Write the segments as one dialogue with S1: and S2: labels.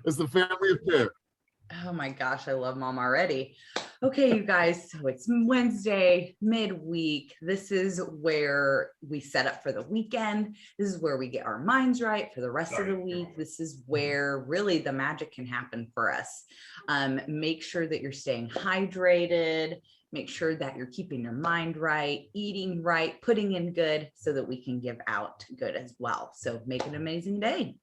S1: It's the family affair.
S2: Oh my gosh, I love mom already. Okay, you guys, so it's Wednesday, midweek. This is where we set up for the weekend. This is where we get our minds right for the rest of the week. This is where really the magic can happen for us. Make sure that you're staying hydrated. Make sure that you're keeping your mind right, eating right, putting in good so that we can give out good as well. So make it an amazing day.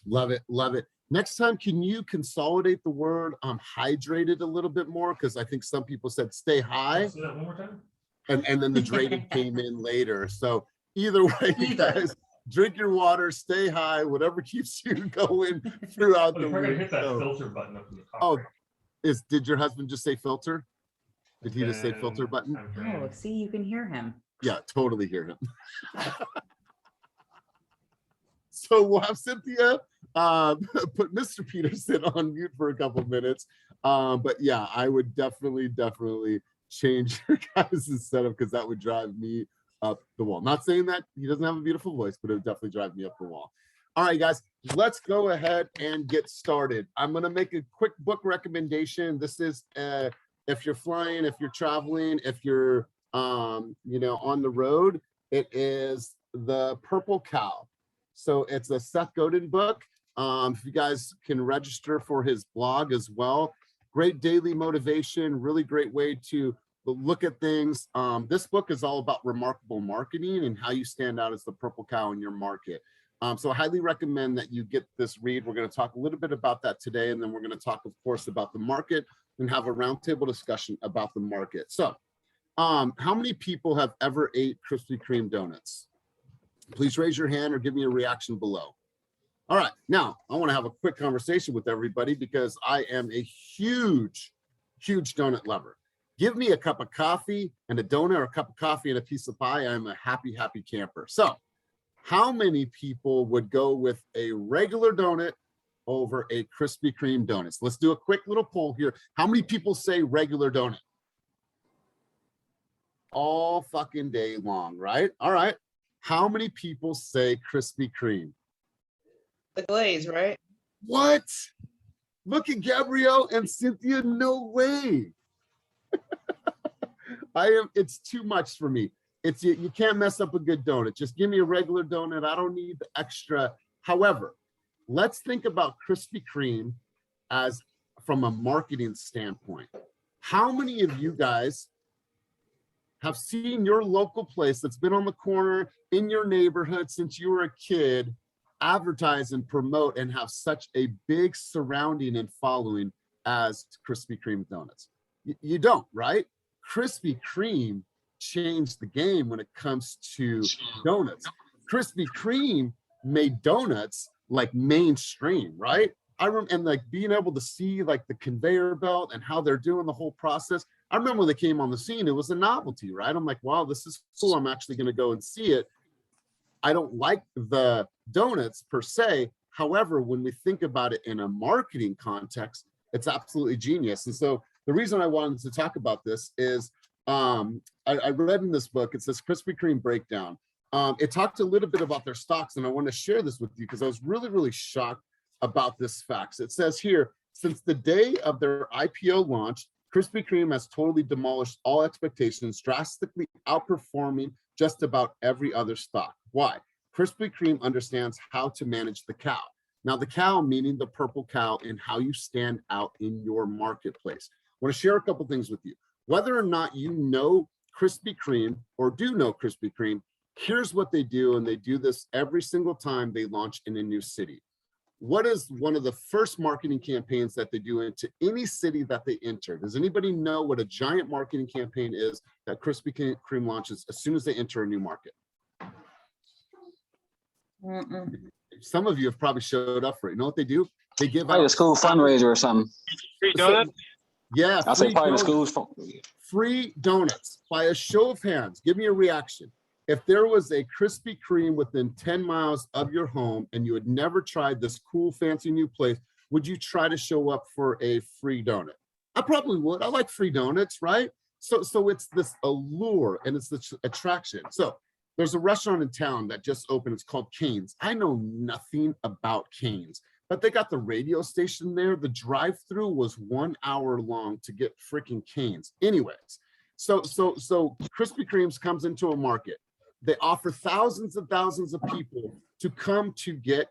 S1: Love it. Love it. Next time, can you consolidate the word hydrated a little bit more? Because I think some people said stay high.
S3: Say that one more time.
S1: And then the drated came in later. So either way, you guys drink your water, stay high, whatever keeps you going throughout the
S3: We're gonna
S1: week.
S3: hit that
S1: So,
S3: filter button up in the top.
S1: did your husband just say filter? Did he just say filter button?
S2: Oh, see, you can hear him.
S1: Yeah, totally hear him. So we'll have Cynthia put Mr. Peterson on mute for a couple minutes. But yeah, I would definitely change your guys' setup because that would drive me up the wall. Not saying that he doesn't have a beautiful voice, but it would definitely drive me up the wall. All right, guys, let's go ahead and get started. I'm going to make a quick book recommendation. This is if you're flying, if you're traveling, if you're on the road, it is The Purple Cow. So it's a Seth Godin book. If you guys can register for his blog as well. Great daily motivation, really great way to look at things. This book is all about remarkable marketing and how you stand out as the purple cow in your market. So I highly recommend that you get this read. We're going to talk a little bit about that today, and then we're going to talk, of course, about the market and have a roundtable discussion about the market. So how many people have ever ate Krispy Kreme donuts? Please raise your hand or give me a reaction below. All right, now I want to have a quick conversation with everybody because I am a huge donut lover. Give me a cup of coffee and a donut, or a cup of coffee and a piece of pie. I'm a happy camper. So how many people would go with a regular donut over a Krispy Kreme donut? Let's do a quick little poll here. How many people say regular donut? All fucking day long, right? All right. How many people say Krispy Kreme?
S4: The glaze, right?
S1: What? Look at Gabrielle and Cynthia. No way. It's too much for me. You can't mess up a good donut. Just give me a regular donut. I don't need the extra. However, let's think about Krispy Kreme as from a marketing standpoint. How many of you guys have seen your local place that's been on the corner in your neighborhood since you were a kid advertise and promote and have such a big surrounding and following as Krispy Kreme donuts? You don't, right? Krispy Kreme changed the game when it comes to donuts. Krispy Kreme made donuts like mainstream, right? I remember, and like being able to see like the conveyor belt and how they're doing the whole process. I remember when they came on the scene, it was a novelty, right? I'm like, wow, this is cool. I'm actually going to go and see it. I don't like the donuts per se. However, when we think about it in a marketing context, it's absolutely genius. And so the reason I wanted to talk about this is I read in this book, it says Krispy Kreme Breakdown. It talked a little bit about their stocks, and I want to share this with you because I was really shocked about this fact. It says here, since the day of their IPO launch, Krispy Kreme has totally demolished all expectations, drastically outperforming just about every other stock. Why? Krispy Kreme understands how to manage the cow. Now, the cow meaning the purple cow and how you stand out in your marketplace. I want to share a couple things with you. Whether or not you know Krispy Kreme or do know Krispy Kreme, here's what they do, and they do this every single time they launch in a new city. What is one of the first marketing campaigns that they do into any city that they enter? Does anybody know what a giant marketing campaign is that Krispy Kreme launches as soon as they enter a new market? Some of you have probably showed up for it. You know what they do? They give out
S5: a school fundraiser or something.
S6: Free donut?
S1: Yeah,
S5: I'll say probably the school's
S1: free donuts. By a show of hands, give me a reaction. If there was a Krispy Kreme within 10 miles of your home and you had never tried this cool, fancy new place, would you try to show up for a free donut? I probably would. I like free donuts, right? So it's this allure and it's this attraction. So there's a restaurant in town that just opened. It's called Cane's. I know nothing about Cane's, but they got the radio station there. The drive-through was 1 hour long to get freaking canes. Anyways, so Krispy Kreme's comes into a market. They offer thousands and thousands of people to come to get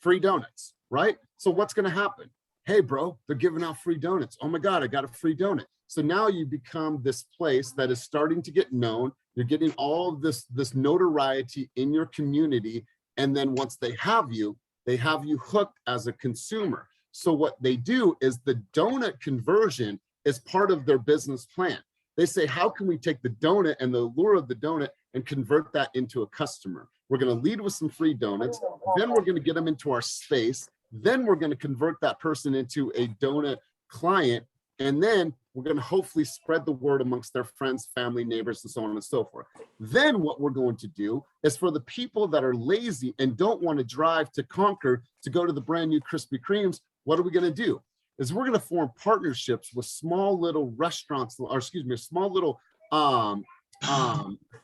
S1: free donuts, right? So what's going to happen? Hey, bro, they're giving out free donuts. Oh my God, I got a free donut. So now you become this place that is starting to get known. You're getting all of this notoriety in your community. And then once they have you hooked as a consumer. So what they do is the donut conversion is part of their business plan. They say, how can we take the donut and the allure of the donut and convert that into a customer? We're going to lead with some free donuts. Then we're going to get them into our space. Then we're going to convert that person into a donut client. And then we're going to hopefully spread the word amongst their friends, family, neighbors, and so on and so forth. Then what we're going to do is for the people that are lazy and don't want to drive to Concord to go to the brand new Krispy Kremes, what are we going to do? Is we're going to form partnerships with small little restaurants, or excuse me, small little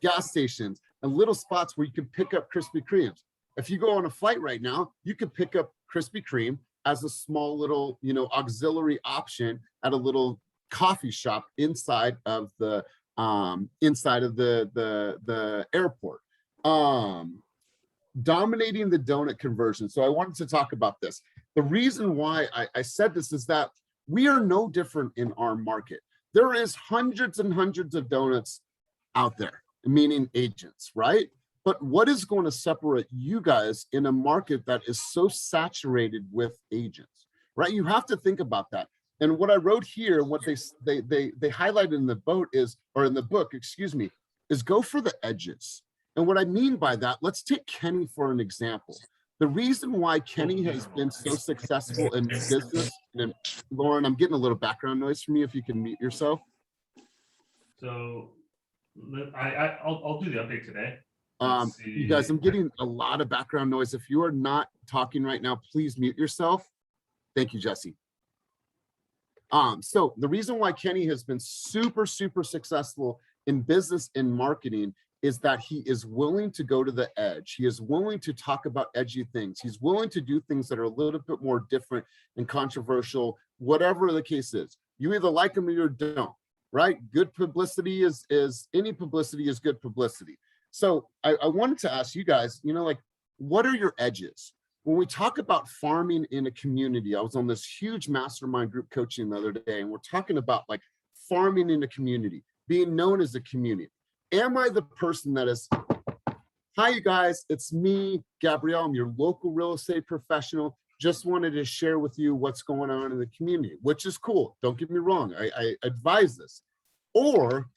S1: gas stations and little spots where you can pick up Krispy Kremes. If you go on a flight right now, you could pick up Krispy Kreme as a small little, auxiliary option at a little coffee shop inside of the airport. Dominating the donut conversion. So I wanted to talk about this. The reason why I said this is that we are no different in our market. There is hundreds and hundreds of donuts out there, meaning agents, right? But what is going to separate you guys in a market that is so saturated with agents, right? You have to think about that. And what I wrote here, what they highlighted in the book is go for the edges. And what I mean by that, let's take Kenny for an example. The reason why Kenny has been so successful in business, and Lauren, I'm getting a little background noise from you. If you can mute yourself.
S3: So I'll do the update today.
S1: You guys, I'm getting a lot of background noise. If you are not talking right now, please mute yourself. Thank you, Jesse. So the reason why Kenny has been super, super successful in business and marketing is that he is willing to go to the edge. He is willing to talk about edgy things. He's willing to do things that are a little bit more different and controversial, whatever the case is. You either like him or you don't, right? Good publicity is any publicity is good publicity. So I wanted to ask you guys, what are your edges? When we talk about farming in a community, I was on this huge mastermind group coaching the other day, and we're talking about like farming in a community, being known as a community. Am I the person that is, hi, you guys, it's me, Gabrielle. I'm your local real estate professional. Just wanted to share with you what's going on in the community, which is cool. Don't get me wrong. I advise this. Or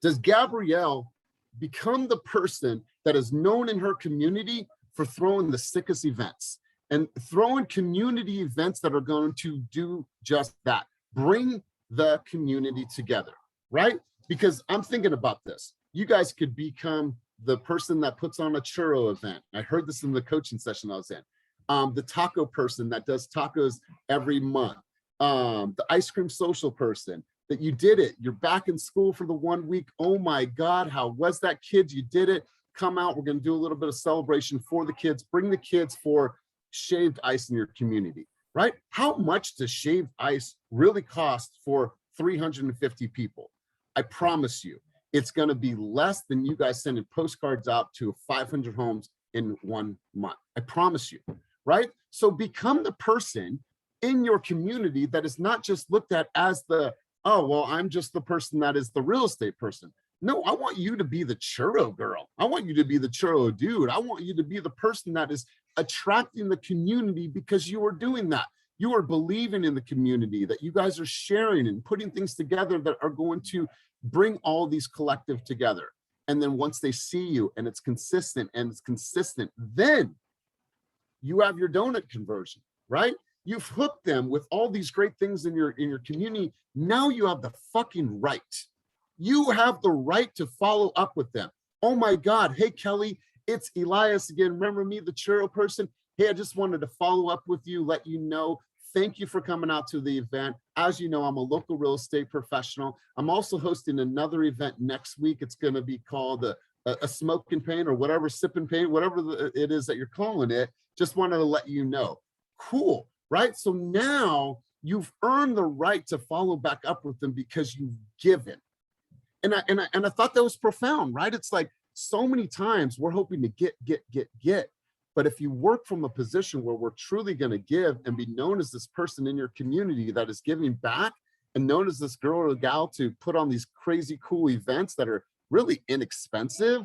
S1: does Gabrielle become the person that is known in her community for throwing the sickest events and throwing community events that are going to do just that, bring the community together, right? Because I'm thinking about this. You guys could become the person that puts on a churro event. I heard this in the coaching session I was in. The taco person that does tacos every month. The ice cream social person. That you did it. You're back in school for the 1 week. Oh my God, how was that, kids? You did it. Come out. We're going to do a little bit of celebration for the kids. Bring the kids for shaved ice in your community, right? How much does shaved ice really cost for 350 people? I promise you, it's going to be less than you guys sending postcards out to 500 homes in 1 month. I promise you, right? So become the person in your community that is not just looked at as the, oh, well, I'm just the person that is the real estate person. No, I want you to be the churro girl. I want you to be the churro dude. I want you to be the person that is attracting the community because you are doing that. You are believing in the community, that you guys are sharing and putting things together that are going to bring all these collective together. And then once they see you and it's consistent, then you have your donut conversion, right? You've hooked them with all these great things in your community. Now you have the fucking right. You have the right to follow up with them. Oh my God. Hey, Kelly, it's Elias again. Remember me, the churro person? Hey, I just wanted to follow up with you, let you know. Thank you for coming out to the event. As you know, I'm a local real estate professional. I'm also hosting another event next week. It's going to be called a smoke and paint or whatever, sip and paint, whatever it is that you're calling it. Just wanted to let you know. Cool, right? So now you've earned the right to follow back up with them because you've given. And I thought that was profound, right? It's like so many times we're hoping to get. But if you work from a position where we're truly going to give and be known as this person in your community that is giving back, and known as this girl or gal to put on these crazy cool events that are really inexpensive,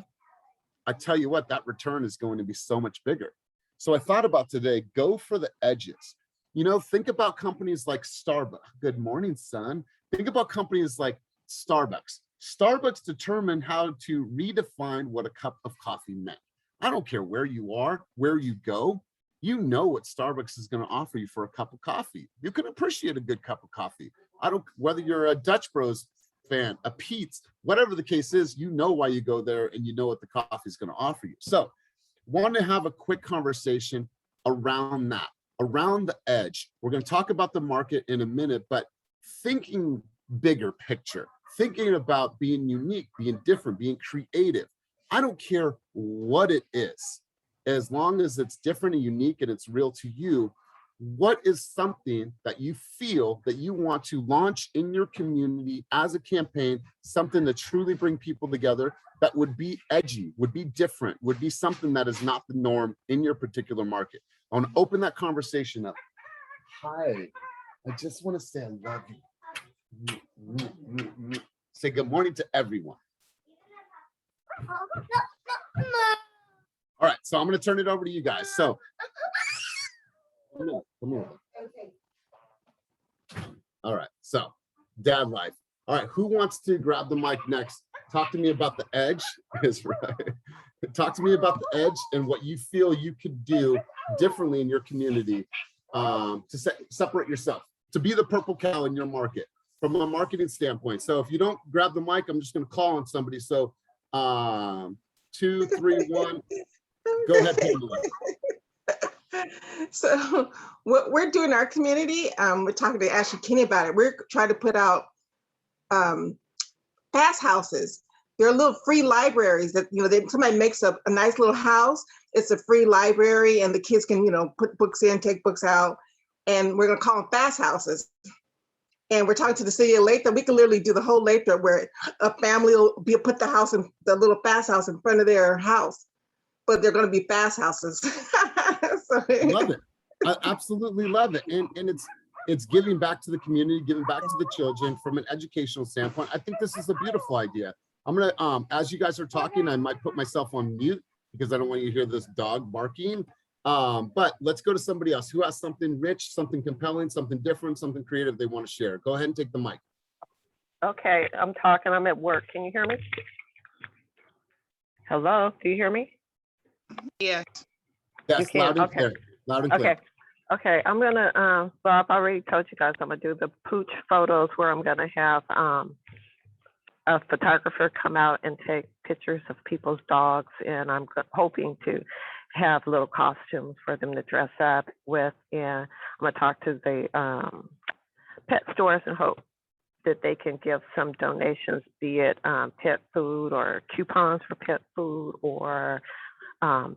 S1: I tell you what, that return is going to be so much bigger. So I thought about today, go for the edges. You know, think about companies like Starbucks. Good morning, son. Think about companies like Starbucks. Starbucks determined how to redefine what a cup of coffee meant. I don't care where you are, where you go, you know what Starbucks is going to offer you for a cup of coffee. You can appreciate a good cup of coffee. I don't, whether you're a Dutch Bros fan, a Pete's, whatever the case is, you know why you go there and you know what the coffee is going to offer you. So want to have a quick conversation around that, around the edge. We're going to talk about the market in a minute, but thinking bigger picture, thinking about being unique, being different, being creative. I don't care what it is, as long as it's different and unique and it's real to you. What is something that you feel that you want to launch in your community as a campaign, something to truly bring people together, that would be edgy, would be different, would be something that is not the norm in your particular market? I want to open that conversation up. Hi, I just want to say I love you. Say good morning to everyone. All right, so I'm going to turn it over to you guys. So come here. All right, so dad life. All right, who wants to grab the mic next? Talk to me about the edge. Is right. Talk to me about the edge and what you feel you could do differently in your community to separate yourself, to be the purple cow in your market from a marketing standpoint. So if you don't grab the mic, I'm just going to call on somebody. So 2, 3, 1. Go ahead, Pamela.
S4: So what we're doing in our community, we're talking to Ashley Kinney about it. We're trying to put out pass houses. They're little free libraries that, you know, somebody makes a nice little house. It's a free library and the kids can, you know, put books in, take books out, and we're going to call them fast houses. And we're talking to the city of Lathrop. We can literally do the whole Lathrop where a family will put the house in the little fast house in front of their house, but they're going to be fast houses. So,
S1: Love it. I absolutely love it. And it's giving back to the community, giving back to the children from an educational standpoint. I think this is a beautiful idea. I'm going to, as you guys are talking, I might put myself on mute because I don't want you to hear this dog barking. But let's go to somebody else who has something rich, something compelling, something different, something creative they want to share. Go ahead and take the mic.
S6: Okay, I'm talking. I'm at work. Can you hear me? Hello, do you hear me?
S4: yeah.
S1: Yes, loud and clear. Loud and clear.
S6: Okay, I'm gonna, well, I've already told you guys I'm gonna do the pooch photos where I'm gonna have a photographer come out and take pictures of people's dogs, and I'm hoping to have little costumes for them to dress up with, and I'm gonna talk to the pet stores and hope that they can give some donations, be it pet food or coupons for pet food or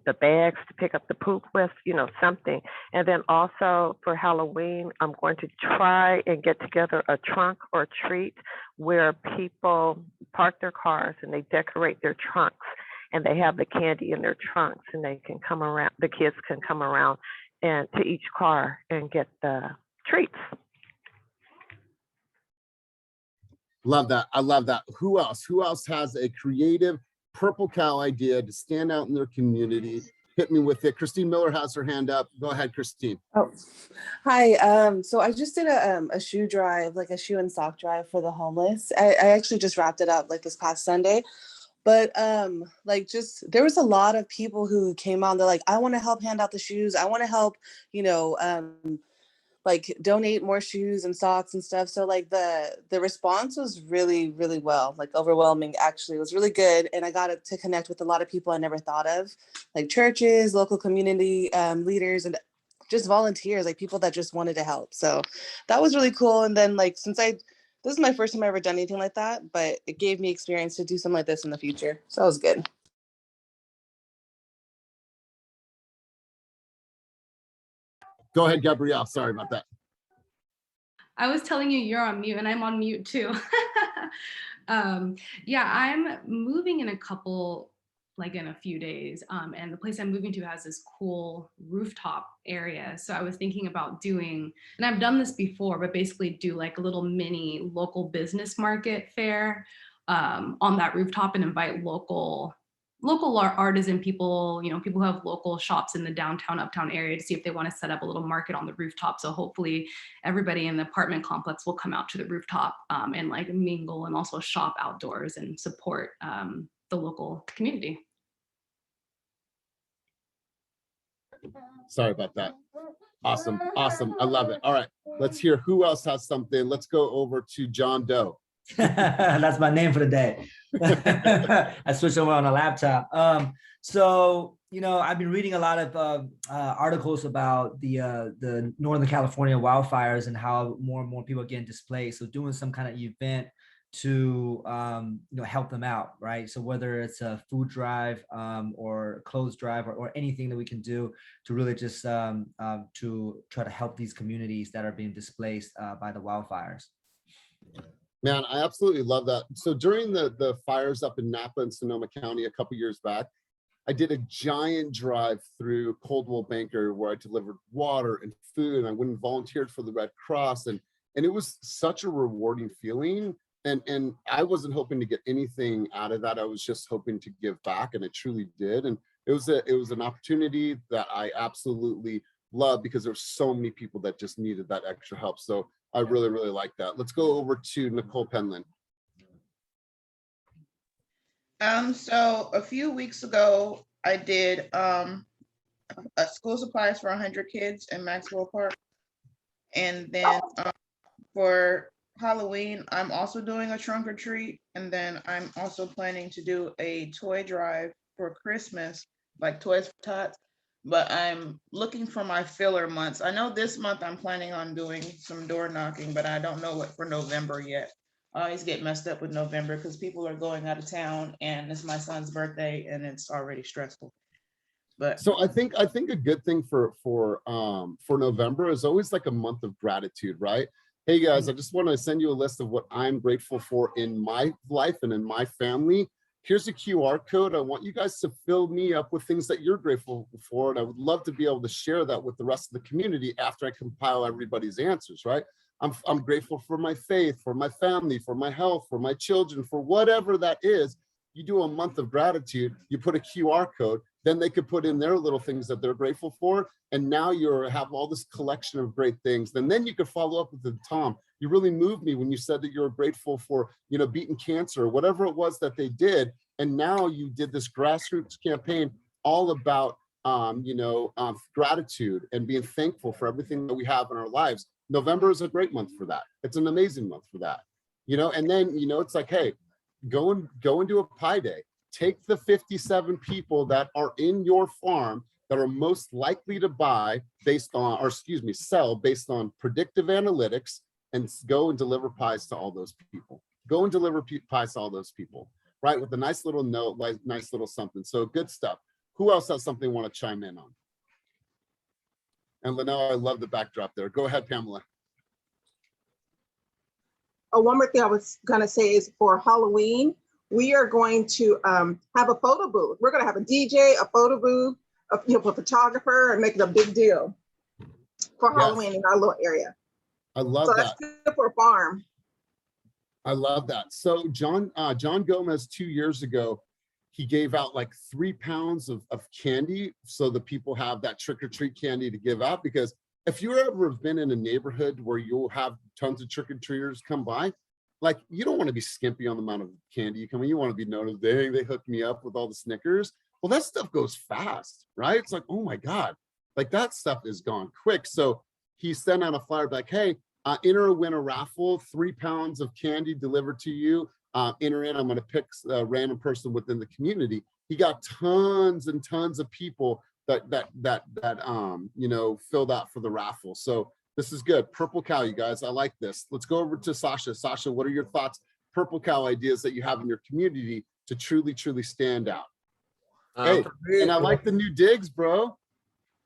S6: the bags to pick up the poop with, you know, something. And then also for Halloween, I'm going to try and get together a trunk or treat where people park their cars and they decorate their trunks and they have the candy in their trunks and they can come around, the kids can come around and to each car and get the treats.
S1: Love that. I love that. Who else? Who else has a creative purple cow idea to stand out in their community? Hit me with it. Christine Miller has her hand up. Go ahead, Christine.
S7: Oh, hi. So I just did a shoe drive, like a shoe and sock drive for the homeless. I actually just wrapped it up like this past Sunday. But like just there was a lot of people who came on. They're like, I want to help hand out the shoes. I want to help, you know, like donate more shoes and socks and stuff. So like the response was really, really well, like overwhelming. Actually, it was really good. And I got to connect with a lot of people I never thought of, like churches, local community leaders, and just volunteers, like people that just wanted to help. So that was really cool. And then like, this is my first time I ever done anything like that, but it gave me experience to do something like this in the future. So that was good.
S1: Go ahead, Gabrielle. Sorry about that.
S8: I was telling you you're on mute and I'm on mute too. Yeah, I'm moving in in a few days. And the place I'm moving to has this cool rooftop area. So I was thinking about doing, and I've done this before, but basically do like a little mini local business market fair on that rooftop and invite local artisan people, people who have local shops in the downtown, uptown area to see if they want to set up a little market on the rooftop. So hopefully everybody in the apartment complex will come out to the rooftop and like mingle and also shop outdoors and support the local community.
S1: Sorry about that. Awesome. Awesome. I love it. All right. Let's hear who else has something. Let's go over to John Doe.
S9: That's my name for the day. I switched over on a laptop. So, I've been reading a lot of articles about the Northern California wildfires and how more and more people are getting displaced. So doing some kind of event to help them out, right? So whether it's a food drive or clothes drive or anything that we can do to really just to try to help these communities that are being displaced by the wildfires.
S1: Man, I absolutely love that. So during the fires up in Napa and Sonoma County a couple years back, I did a giant drive through Coldwell Banker where I delivered water and food, and I went and volunteered for the Red Cross, and it was such a rewarding feeling. And I wasn't hoping to get anything out of that. I was just hoping to give back, and it truly did. And it was an opportunity that I absolutely love because there were so many people that just needed that extra help. So I really, really like that. Let's go over to Nicole Penland.
S10: So a few weeks ago, I did school supplies for 100 kids in Maxwell Park. And then for Halloween, I'm also doing a trunk or treat. And then I'm also planning to do a toy drive for Christmas, like Toys for Tots. But I'm looking for my filler months. I know this month I'm planning on doing some door knocking, but I don't know what for November yet. I always get messed up with November because people are going out of town and it's my son's birthday and it's already stressful. But
S1: so I think a good thing for November is always like a month of gratitude, right? Hey guys, I just want to send you a list of what I'm grateful for in my life and in my family. Here's a QR code. I want you guys to fill me up with things that you're grateful for. And I would love to be able to share that with the rest of the community after I compile everybody's answers, right? I'm grateful for my faith, for my family, for my health, for my children, for whatever that is. You do a month of gratitude, you put a QR code, then they could put in their little things that they're grateful for. And now you have all this collection of great things. And then you could follow up with the Tom, you really moved me when you said that you were grateful for, beating cancer or whatever it was that they did. And now you did this grassroots campaign all about, gratitude and being thankful for everything that we have in our lives. November is a great month for that. It's an amazing month for that, and then, it's like, hey, go and do a pie day. Take the 57 people that are in your farm that are most likely to buy sell based on predictive analytics, and go and deliver pies to all those people. Go and deliver pies to all those people, right? With a nice little note, like nice little something. So good stuff. Who else has something they want to chime in on? And Linnell, I love the backdrop there. Go ahead, Pamela.
S4: Oh, one more thing I was gonna say is for Halloween, we are going to have a photo booth. We're gonna have a DJ, a photo booth, a photographer, and make it a big deal for Halloween in our little area.
S1: I love
S4: so
S1: that.
S4: That's good for a farm.
S1: I love that. So John Gomez 2 years ago, he gave out like 3 pounds of candy so the people have that trick-or-treat candy to give out. Because if you ever have been in a neighborhood where you'll have tons of trick-or-treaters come by, like, you don't want to be skimpy on the amount of candy you come in. You want to be noticed. They hooked me up with all the Snickers. Well, that stuff goes fast, right? It's like, oh my God, like that stuff is gone quick. So he sent out a flyer like, hey, enter or win a raffle, 3 pounds of candy delivered to you. Enter in, I'm going to pick a random person within the community. He got tons and tons of people that filled out for the raffle. So this is good. Purple Cow, you guys, I like this. Let's go over to Sasha. Sasha, what are your thoughts, Purple Cow ideas that you have in your community to truly, truly stand out? Hey, and I like the new digs, bro.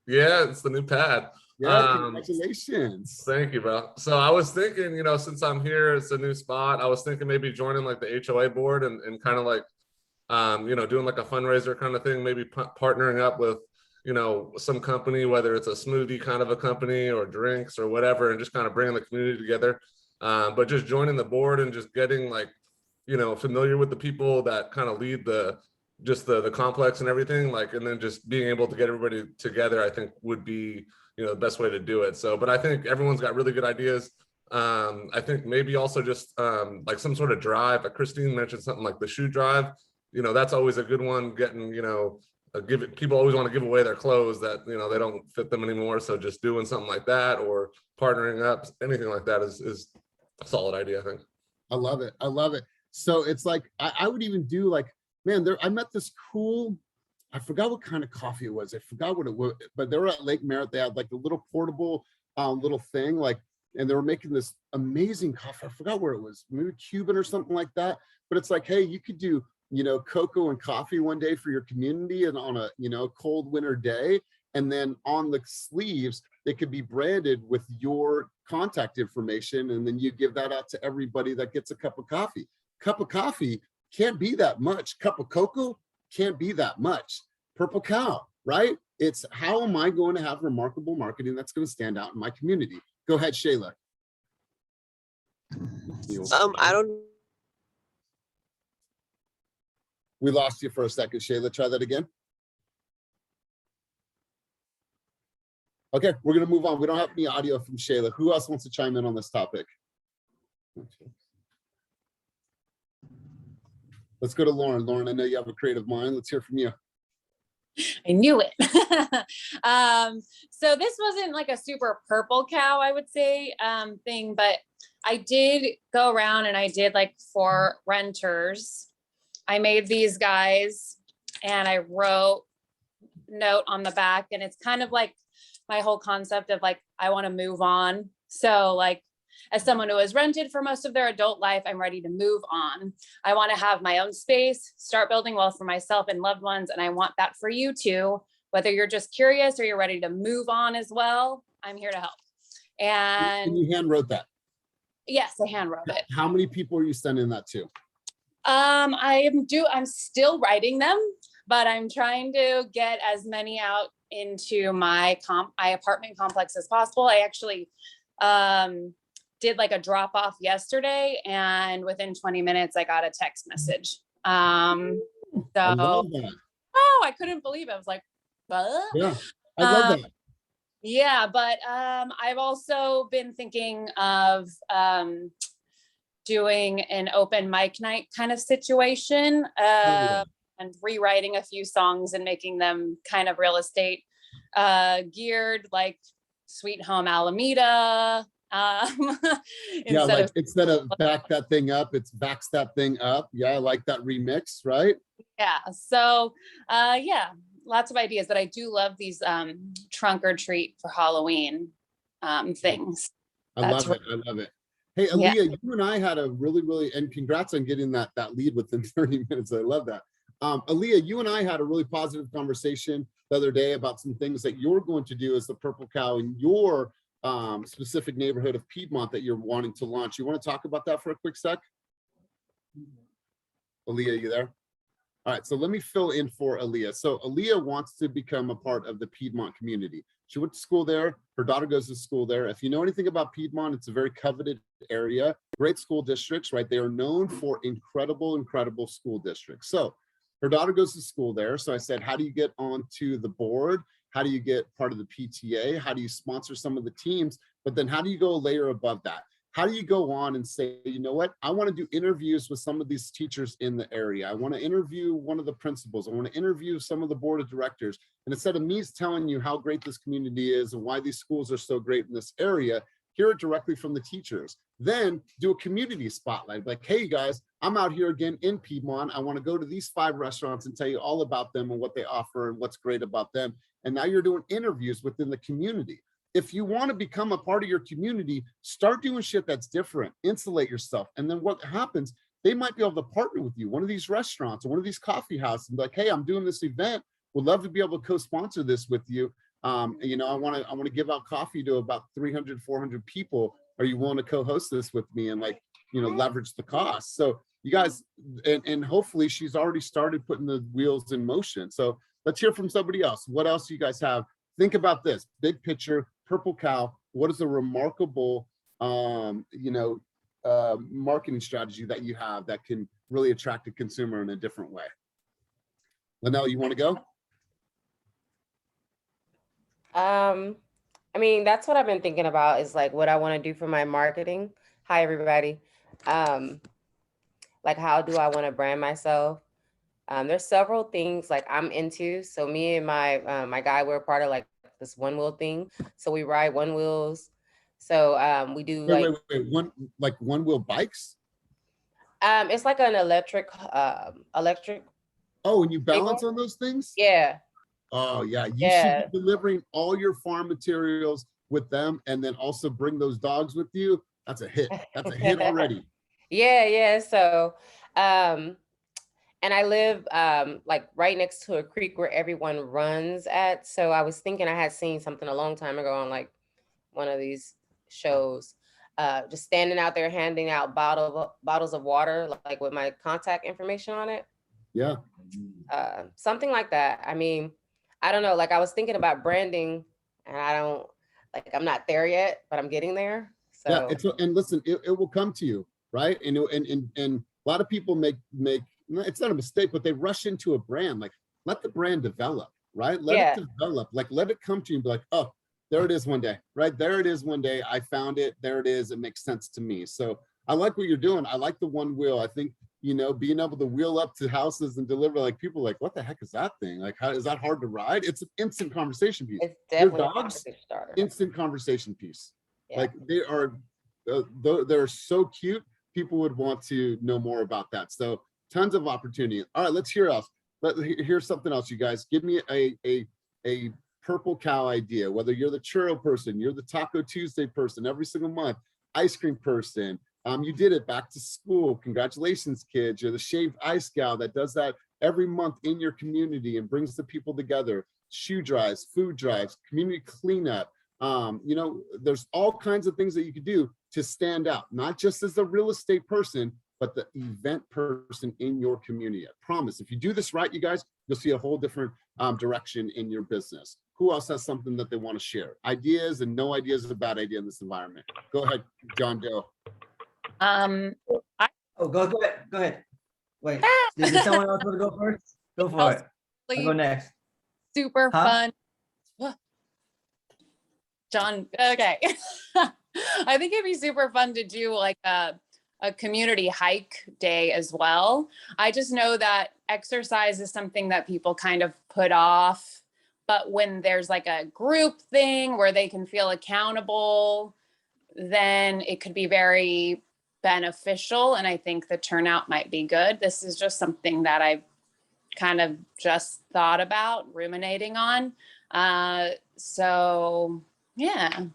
S11: Yeah, it's the new pad.
S1: Yeah, congratulations.
S11: Thank you, bro. So I was thinking, since I'm here, it's a new spot. I was thinking maybe joining like the HOA board and kind of like, doing like a fundraiser kind of thing, maybe partnering up with, some company, whether it's a smoothie kind of a company or drinks or whatever, and just kind of bringing the community together. But just joining the board and just getting like, familiar with the people that kind of lead the complex and everything, like, and then just being able to get everybody together, I think would be, the best way to do it. So, but I think everyone's got really good ideas. I think maybe also just like some sort of drive. Like Christine mentioned something like the shoe drive. That's always a good one. Getting, people always want to give away their clothes that they don't fit them anymore. So just doing something like that or partnering up, anything like that is a solid idea, I think.
S1: I love it. I love it. So it's like I would even do like, man, I met this cool, I forgot what kind of coffee it was. I forgot what it was, but they were at Lake Merritt. They had like a little portable little thing, like, and they were making this amazing coffee. I forgot where it was, maybe Cuban or something like that. But it's like, hey, you could do, cocoa and coffee one day for your community and on a, cold winter day. And then on the sleeves, they could be branded with your contact information. And then you give that out to everybody that gets a cup of coffee. Cup of coffee can't be that much. Cup of cocoa can't be that much. Purple Cow, right? It's how am I going to have remarkable marketing that's going to stand out in my community? Go ahead, Shayla.
S7: I don't.
S1: We lost you for a second, Shayla. Try that again. Okay, we're going to move on. We don't have any audio from Shayla. Who else wants to chime in on this topic? Let's go to Lauren. Lauren, I know you have a creative mind. Let's hear from you.
S12: I knew it. So this wasn't like a super purple cow, I would say, thing, but I did go around and I did like 4 renters. I made these guys and I wrote note on the back, and it's kind of like my whole concept of like, I want to move on. So like, as someone who has rented for most of their adult life, I'm ready to move on. I want to have my own space, start building wealth for myself and loved ones. And I want that for you too. Whether you're just curious or you're ready to move on as well, I'm here to help. And
S1: you hand wrote that?
S12: Yes, I hand wrote it.
S1: How many people are you sending that to?
S12: I'm still writing them, but I'm trying to get as many out into my apartment complex as possible. I actually, did like a drop off yesterday, and within 20 minutes I got a text message. I couldn't believe it. I was like, what?
S1: Yeah, I love that.
S12: Yeah, but I've also been thinking of doing an open mic night kind of situation, and rewriting a few songs and making them kind of real estate geared, like Sweet Home Alameda.
S1: Yeah, like instead of back that thing up, it's backs that thing up. Yeah, I like that remix, right?
S12: Yeah, so yeah, lots of ideas, but I do love these trunk or treat for Halloween things.
S1: I love it. Hey, Aaliyah, you and I had a really, and congrats on getting that lead within 30 minutes. I love that. Aaliyah, you and I had a really positive conversation the other day about some things that you're going to do as the Purple Cow in your specific neighborhood of Piedmont that you're wanting to launch. You want to talk about that for a quick sec? Aaliyah, you there? All right, so let me fill in for Aaliyah. So Aaliyah wants to become a part of the Piedmont community. She went to school there. Her daughter goes to school there. If you know anything about Piedmont, it's a very coveted area. Great school districts, right? They are known for incredible school districts. So her daughter goes to school there. So I said, how do you get onto the board? How do you get part of the PTA? How do you sponsor some of the teams? But then how do you go a layer above that? How do you go on and say, you know what? I want to do interviews with some of these teachers in the area. I want to interview one of the principals. I want to interview some of the board of directors. And instead of me telling you how great this community is and why these schools are so great in this area, hear it directly from the teachers. Then do a community spotlight. Like, hey, guys, I'm out here again in Piedmont. I want to go to these 5 restaurants and tell you all about them and what they offer and what's great about them. And now you're doing interviews within the community. If you want to become a part of your community, start doing shit that's different, insulate yourself. And then what happens, they might be able to partner with you, one of these restaurants or one of these coffee houses, and be like, hey, I'm doing this event. Would love to be able to co-sponsor this with you. You know, I want to give out coffee to about 300, 400 people. Are you willing to co-host this with me and like, you know, leverage the cost? So you guys, and hopefully she's already started putting the wheels in motion. So let's hear from somebody else. What else you guys have? Think about this big picture, Purple Cow. What is a remarkable, you know, marketing strategy that you have that can really attract a consumer in a different way? Linnell, you want to go?
S13: I mean, that's what I've been thinking about is like what I want to do for my marketing. Hi, everybody. Like, how do I want to brand myself? There's several things like I'm into. So me and my guy, we're part of like this one wheel thing. So we ride one wheels. So we do
S1: wait, one wheel bikes?
S13: It's like an electric.
S1: Oh, and you balance on those things?
S13: Yeah.
S1: Oh yeah, you should be delivering all your farm materials with them, and then also bring those dogs with you. That's a hit. That's a hit already.
S13: Yeah. So, and I live like right next to a creek where everyone runs at. So I was thinking I had seen something a long time ago on like one of these shows, just standing out there handing out bottles of water, like with my contact information on it.
S1: Yeah.
S13: Something like that. I mean, I don't know, like I was thinking about branding and I'm not there yet, but I'm getting there. So
S1: yeah, and listen, it will come to you, right? And a lot of people make it's not a mistake, but they rush into a brand. Like, let the brand develop, right? Let it develop, like let it come to you and be like, oh, there it is one day, right? There it is one day. I found it. There it is. It makes sense to me. So I like what you're doing. I like the one wheel. I think, you know, being able to wheel up to houses and deliver, like people are like, what the heck is that thing? Like, how is that hard to ride? It's an instant conversation piece.
S13: It's definitely
S1: your dogs, instant conversation piece. Yeah. Like they're so cute. People would want to know more about that. So tons of opportunity. All right, let's hear else. Here's something else, you guys. Give me a Purple Cow idea, whether you're the churro person, you're the Taco Tuesday person every single month, ice cream person. You did it back to school. Congratulations, kids. You're the shaved ice gal that does that every month in your community and brings the people together. Shoe drives, food drives, community cleanup. You know, there's all kinds of things that you could do to stand out, not just as a real estate person, but the event person in your community. I promise, if you do this right, you guys, you'll see a whole different direction in your business. Who else has something that they want to share? Ideas, and no idea is a bad idea in this environment. Go ahead, John Doe.
S9: Go ahead. Wait, did someone else want to go first? Go for it. I'll go next.
S12: Super fun. John, okay. I think it'd be super fun to do like a community hike day as well. I just know that exercise is something that people kind of put off, but when there's like a group thing where they can feel accountable, then it could be very beneficial. And I think the turnout might be good. This is just something that I've kind of just thought about ruminating on. So yeah.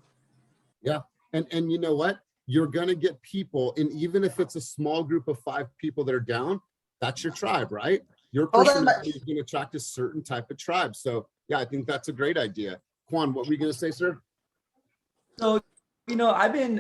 S1: Yeah. And you know what? You're going to get people, and even if it's a small group of 5 people that are down, that's your tribe, right? Your personality is going to attract a certain type of tribe. So yeah, I think that's a great idea. Quan, what were you going to say, sir?
S9: So, you know, I've been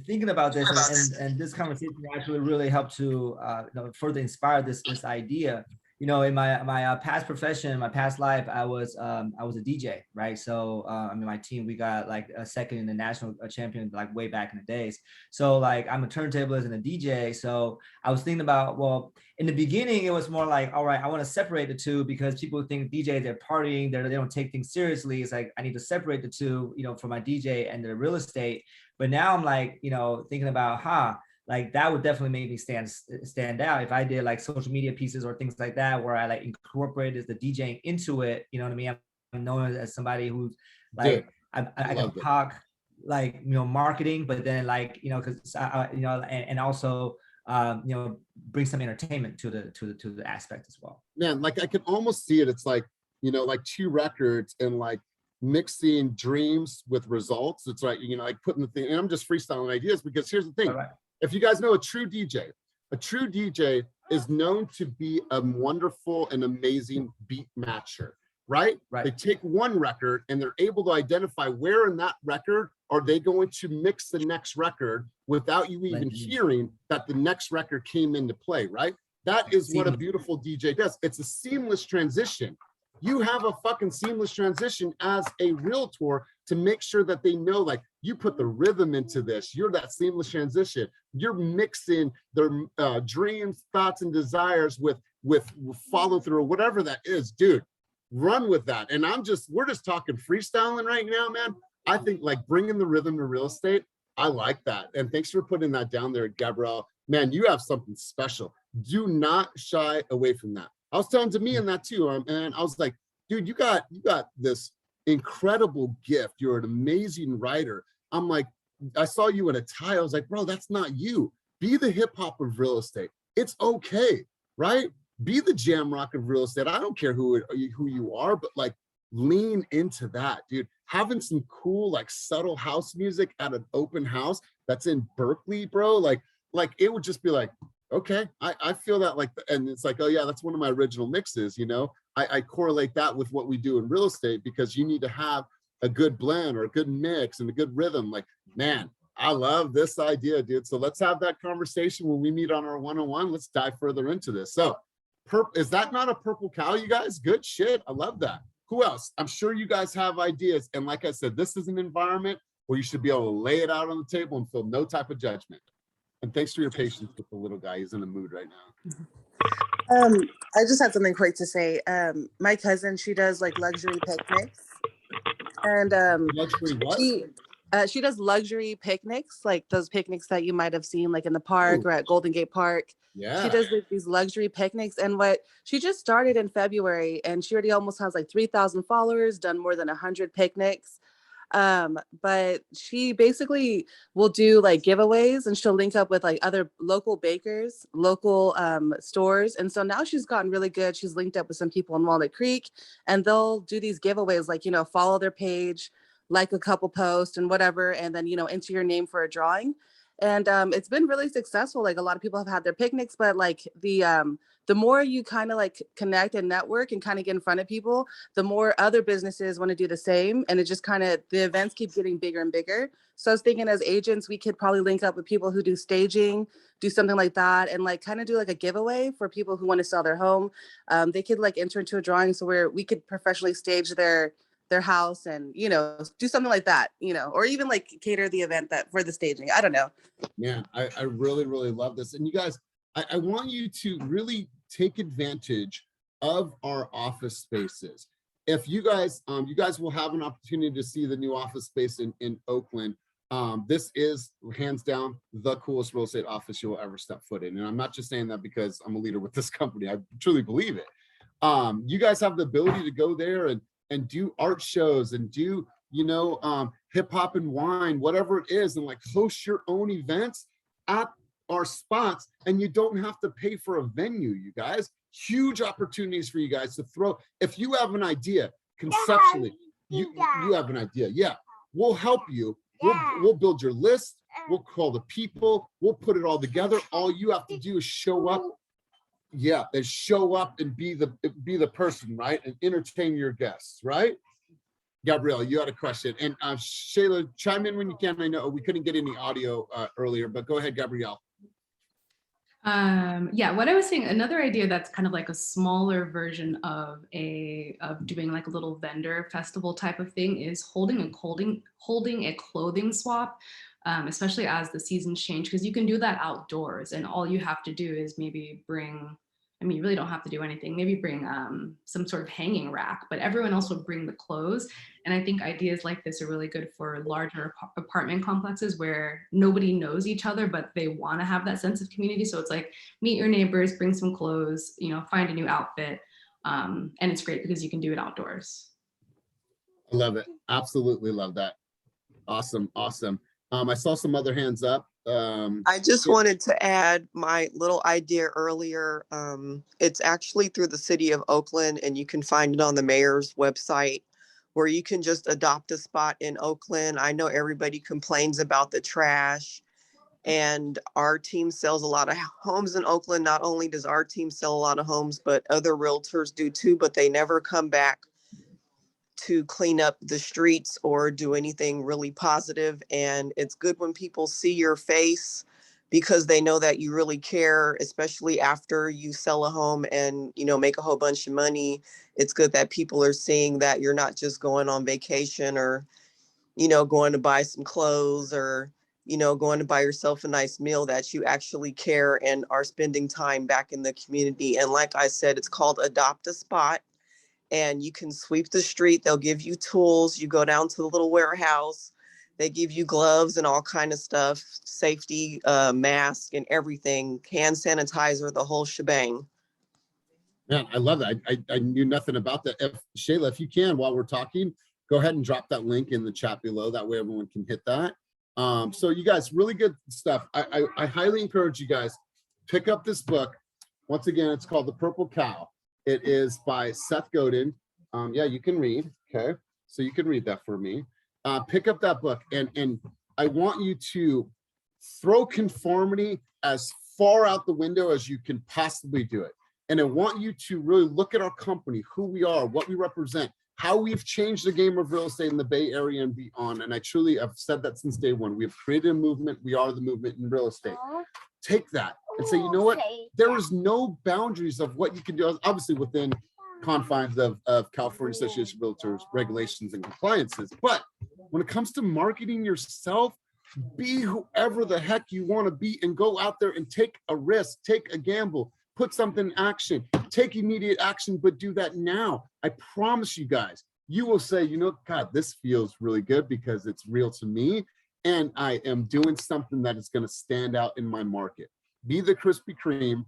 S9: thinking about this, and this conversation actually really helped to you know, further inspire this idea. You know, in my past profession, my past life, I was a DJ, right? So I mean, my team, we got like a second in the national champion, like way back in the days. So like I'm a turntablist and a DJ. So I was thinking about, well, in the beginning, it was more like, all right, I want to separate the two because people think DJs, they're partying, they don't take things seriously. It's like, I need to separate the two, you know, for my DJ and the real estate. But now I'm like, you know, thinking about, like that would definitely make me stand out if I did like social media pieces or things like that, where I like incorporated the DJing into it. You know what I mean? I'm known as somebody who's like, I can talk like, you know, marketing, but then like, you know, cause you know, and also, you know, bring some entertainment to the aspect as well.
S1: Man, like I can almost see it. It's like, you know, like 2 records and like mixing dreams with results. It's like, you know, like putting the thing, and I'm just freestyling ideas because here's the thing. If you guys know a true DJ is known to be a wonderful and amazing beat matcher. right?
S9: Right.
S1: They take one record and they're able to identify where in that record are they going to mix the next record without you even hearing that the next record came into play, right? That is what a beautiful DJ does. It's a seamless transition. You have a fucking seamless transition as a realtor to make sure that they know, like, you put the rhythm into this. You're that seamless transition. You're mixing their dreams, thoughts, and desires with follow through or whatever that is, dude. Run with that. And we're just talking freestyling right now, man. I think like bringing the rhythm to real estate, I like that. And thanks for putting that down there, Gabrielle. Man, you have something special. Do not shy away from that. I was telling to me in that too, and I was like, dude, you got this incredible gift. You're an amazing writer. I'm like, I saw you in a tie. I was like, bro, that's not you. Be the hip hop of real estate. It's okay, right? Be the jam rock of real estate. I don't care who you are, but like lean into that, dude. Having some cool, like subtle house music at an open house that's in Berkeley, bro. Like it would just be like, okay, I feel that like, and it's like, oh yeah, that's one of my original mixes, you know? I correlate that with what we do in real estate because you need to have a good blend or a good mix and a good rhythm. Like, man, I love this idea, dude. So let's have that conversation when we meet on our one-on-one. Let's dive further into this. So is that not a purple cow, you guys? Good shit. I love that. Who else? I'm sure you guys have ideas. And like I said, this is an environment where you should be able to lay it out on the table and feel no type of judgment. And thanks for your patience with the little guy. He's in a mood right now.
S7: I just had something quick to say. My cousin, she does like luxury picnics. And
S1: luxury what?
S7: She does luxury picnics, like those picnics that you might have seen like in the park or at Golden Gate Park.
S1: Yeah.
S7: She does like these luxury picnics, and what she just started in February, and she already almost has like 3,000 followers, done more than 100 picnics. But she basically will do like giveaways, and she'll link up with like other local bakers, local stores. And so now she's gotten really good. She's linked up with some people in Walnut Creek, and they'll do these giveaways, like, you know, follow their page, like a couple posts and whatever, and then, you know, enter your name for a drawing. And it's been really successful. Like a lot of people have had their picnics, but like the more you kind of like connect and network and kind of get in front of people, the more other businesses want to do the same. And it just kind of, the events keep getting bigger and bigger. So I was thinking as agents, we could probably link up with people who do staging, do something like that, and like kind of do like a giveaway for people who want to sell their home. They could like enter into a drawing so where we could professionally stage their house and, you know, do something like that, you know, or even like cater the event that for the staging. I don't know.
S1: Yeah, I really, really love this. And you guys, I want you to really take advantage of our office spaces. If you guys will have an opportunity to see the new office space in Oakland. This is hands down the coolest real estate office you'll ever step foot in. And I'm not just saying that because I'm a leader with this company. I truly believe it. You guys have the ability to go there and do art shows and do, you know, hip hop and wine, whatever it is, and like host your own events at our spots. And you don't have to pay for a venue, you guys. Huge opportunities for you guys to throw. If you have an idea conceptually, you have an idea. Yeah, we'll help you. We'll build your list. We'll call the people. We'll put it all together. All you have to do is show up. Yeah, and show up and be the person, right? And entertain your guests, right? Gabrielle, you had a question. And Shayla, chime in when you can. I know we couldn't get any audio earlier, but go ahead, Gabrielle.
S8: Yeah, what I was saying, another idea that's kind of like a smaller version of doing like a little vendor festival type of thing is holding a clothing swap. Especially as the seasons change, because you can do that outdoors and all you have to do is maybe bring, I mean, you really don't have to do anything, maybe bring some sort of hanging rack, but everyone else will bring the clothes. And I think ideas like this are really good for larger apartment complexes where nobody knows each other, but they want to have that sense of community. So it's like, meet your neighbors, bring some clothes, you know, find a new outfit. And it's great because you can do it outdoors.
S1: I love it. Absolutely love that. Awesome. Awesome. I saw some other hands up.
S14: I just wanted to add my little idea earlier. It's actually through the city of Oakland, and you can find it on the mayor's website, where you can just adopt a spot in Oakland. I know everybody complains about the trash, and our team sells a lot of homes in Oakland. Not only does our team sell a lot of homes, but other realtors do too, but they never come back to clean up the streets or do anything really positive. And it's good when people see your face because they know that you really care, especially after you sell a home and, you know, make a whole bunch of money. It's good that people are seeing that you're not just going on vacation or, you know, going to buy some clothes or, you know, going to buy yourself a nice meal, that you actually care and are spending time back in the community. And like I said, it's called Adopt a Spot. And you can sweep the street. They'll give you tools. You go down to the little warehouse. They give you gloves and all kind of stuff, safety, mask and everything, hand sanitizer, the whole shebang.
S1: Man, I love that. I knew nothing about that. If Shayla, if you can, while we're talking, go ahead and drop that link in the chat below. That way everyone can hit that. So you guys, really good stuff. I highly encourage you guys, pick up this book. Once again, it's called The Purple Cow. It is by Seth Godin. Yeah, you can read. Okay, so you can read that for me. Pick up that book, and I want you to throw conformity as far out the window as you can possibly do it. And I want you to really look at our company, who we are, what we represent, how we've changed the game of real estate in the Bay Area and beyond. And I truly have said that since day one. We have created a movement. We are the movement in real estate. Take that and say, you know what? There is no boundaries of what you can do, obviously within confines of California Association of Realtors regulations and compliances. But when it comes to marketing yourself, be whoever the heck you want to be and go out there and take a risk, take a gamble, put something in action, take immediate action, but do that now. I promise you guys, you will say, you know, God, this feels really good because it's real to me. And I am doing something that is going to stand out in my market. Be the Krispy Kreme.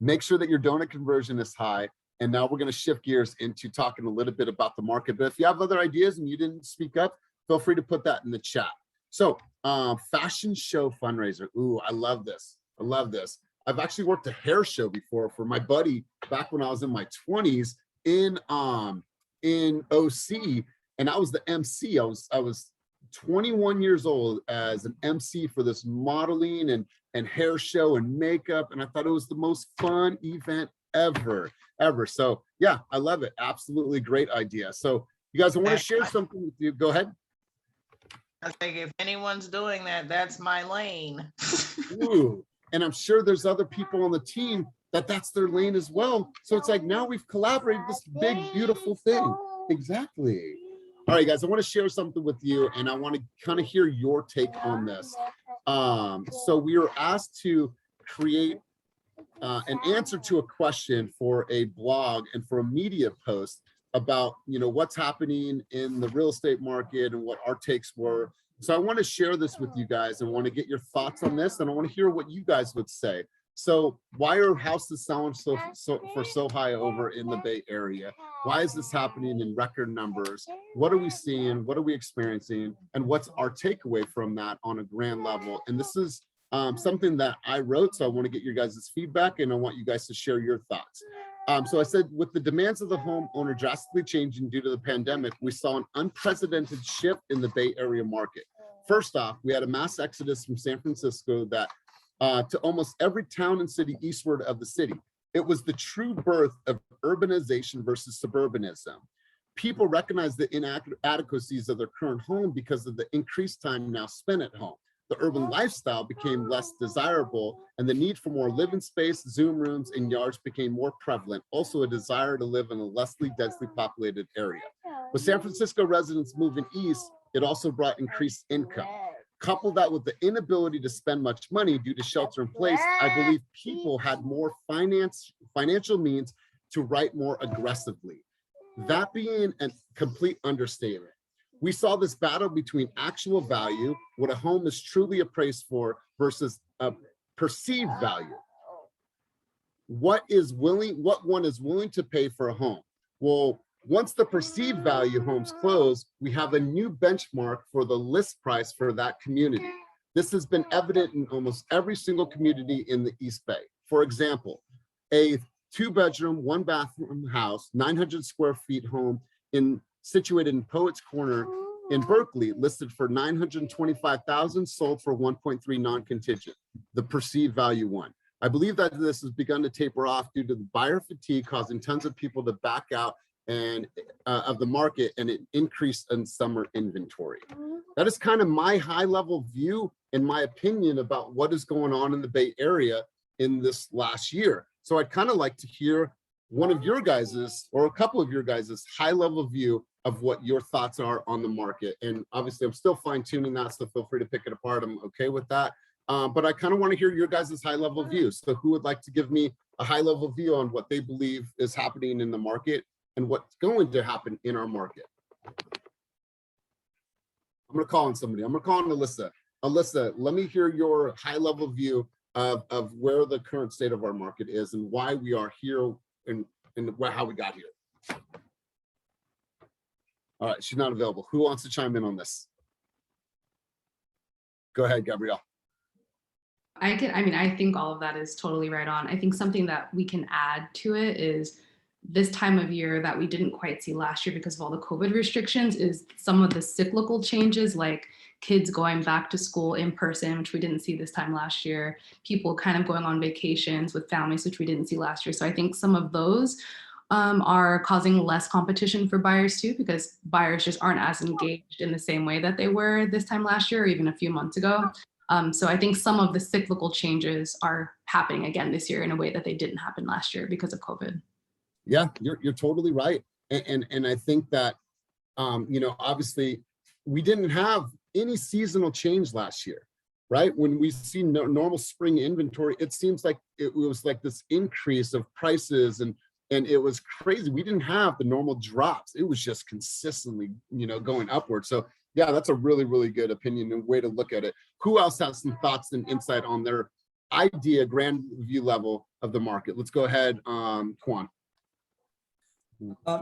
S1: Make sure that your donut conversion is high. And now we're going to shift gears into talking a little bit about the market. But if you have other ideas and you didn't speak up, feel free to put that in the chat. So fashion show fundraiser. Ooh, I love this. I love this. I've actually worked a hair show before for my buddy back when I was in my 20s in OC, and I was the MC. I was 21 years old as an MC for this modeling and hair show and makeup, and I thought it was the most fun event ever. So yeah, I love it. Absolutely great idea. So you guys, I want to share something with you. Go ahead.
S10: I think if anyone's doing that, that's my lane.
S1: Ooh, and I'm sure there's other people on the team that's their lane as well. So it's like now we've collaborated this big, beautiful thing. Exactly. All right, guys, I want to share something with you, and I want to kind of hear your take on this. So we were asked to create an answer to a question for a blog and for a media post about, you know, what's happening in the real estate market and what our takes were. So I want to share this with you guys and want to get your thoughts on this, and I want to hear what you guys would say. So why are houses selling for so high over in the Bay Area? Why is this happening in record numbers? What are we seeing? What are we experiencing? And what's our takeaway from that on a grand level? And this is something that I wrote, so I want to get your guys' feedback, and I want you guys to share your thoughts. So I said, with the demands of the homeowner drastically changing due to the pandemic, we saw an unprecedented shift in the Bay Area market. First off, we had a mass exodus from San Francisco that to almost every town and city eastward of the city. It was the true birth of urbanization versus suburbanism. People recognized the inadequacies of their current home because of the increased time now spent at home. The urban lifestyle became less desirable, and the need for more living space, Zoom rooms, and yards became more prevalent. Also, a desire to live in a less densely populated area. With San Francisco residents moving east, it also brought increased income. Couple that with the inability to spend much money due to shelter in place, I believe people had more financial means to write more aggressively. That being a complete understatement. We saw this battle between actual value, what a home is truly appraised for, versus a perceived value. What one is willing to pay for a home. Well, once the perceived value homes close, we have a new benchmark for the list price for that community. This has been evident in almost every single community in the East Bay. For example, a 2-bedroom, 1-bathroom house, 900 square feet home situated in Poets Corner in Berkeley, listed for $925,000, sold for 1.3 non-contingent, the perceived value one. I believe that this has begun to taper off due to the buyer fatigue, causing tons of people to back out and of the market, and an increase in summer inventory. That is kind of my high level view, in my opinion, about what is going on in the Bay Area in this last year. So I'd kind of like to hear one of your guys's, or a couple of your guys's, high level view of what your thoughts are on the market. And obviously I'm still fine tuning that, so feel free to pick it apart. I'm okay with that. But I kind of want to hear your guys' high level views. So who would like to give me a high level view on what they believe is happening in the market and what's going to happen in our market? I'm going to call on somebody. I'm going to call on Alyssa. Alyssa, let me hear your high level view of where the current state of our market is and why we are here and how we got here. All right, she's not available. Who wants to chime in on this? Go ahead, Gabrielle.
S8: I think all of that is totally right on. I think something that we can add to it is this time of year that we didn't quite see last year because of all the COVID restrictions is some of the cyclical changes, like kids going back to school in person, which we didn't see this time last year, people kind of going on vacations with families, which we didn't see last year. So I think some of those are causing less competition for buyers too, because buyers just aren't as engaged in the same way that they were this time last year or even a few months ago. So I think some of the cyclical changes are happening again this year in a way that they didn't happen last year because of COVID.
S1: Yeah, you're totally right. And I think that, obviously we didn't have any seasonal change last year, right? When we see normal spring inventory, it seems like it was like this increase of prices and it was crazy. We didn't have the normal drops. It was just consistently, going upward. So yeah, that's a really, really good opinion and way to look at it. Who else has some thoughts and insight on their grand view level of the market? Let's go ahead, Kwan.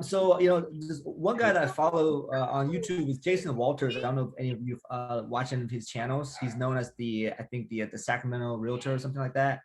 S9: So, there's one guy that I follow on YouTube is Jason Walters. I don't know if any of you watch any of his channels. He's known as the Sacramento Realtor or something like that.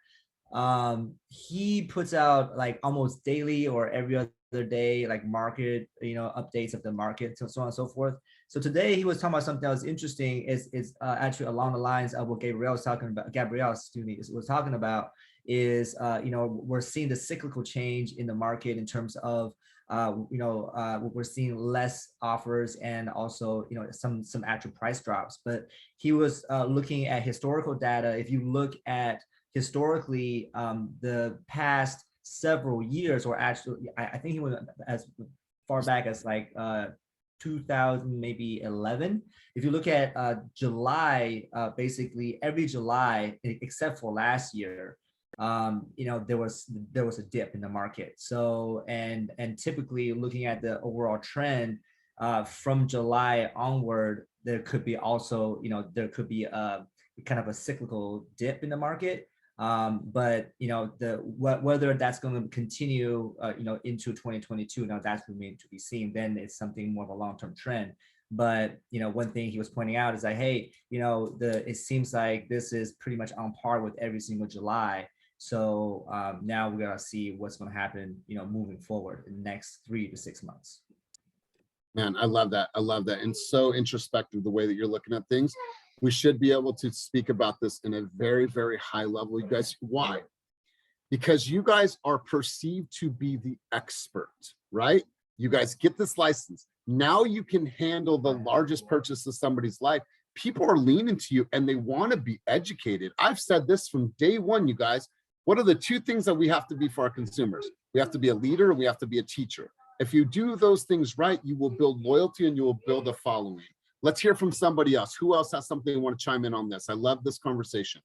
S9: He puts out like almost daily or every other day, like market, updates of the market, so on and so forth. So today he was talking about something that was interesting. Is actually along the lines of what Gabrielle was talking about. Was talking about is we're seeing the cyclical change in the market in terms of we're seeing less offers and also some actual price drops. But he was looking at historical data. If you look at historically the past several years, or actually I think he went as far back as like 2000, maybe 11. If you look at July, basically every July except for last year, there was a dip in the market. So and typically looking at the overall trend from July onward, there could be also there could be a kind of a cyclical dip in the market. But whether that's going to continue into 2022, now that's remains to be seen. Then it's something more of a long-term trend. But one thing he was pointing out is that, hey, it seems like this is pretty much on par with every single July. So now we gotta see what's going to happen moving forward in the next 3 to 6 months.
S1: Man, I love that. And so introspective, the way that you're looking at things. We should be able to speak about this in a very, very high level. You guys, why? Because you guys are perceived to be the expert, right? You guys get this license. Now you can handle the largest purchase of somebody's life. People are leaning to you and they want to be educated. I've said this from day one, you guys. What are the two things that we have to be for our consumers? We have to be a leader and we have to be a teacher. If you do those things right, you will build loyalty and you will build a following. Let's hear from somebody else. Who else has something they want to chime in on this? I love this conversation.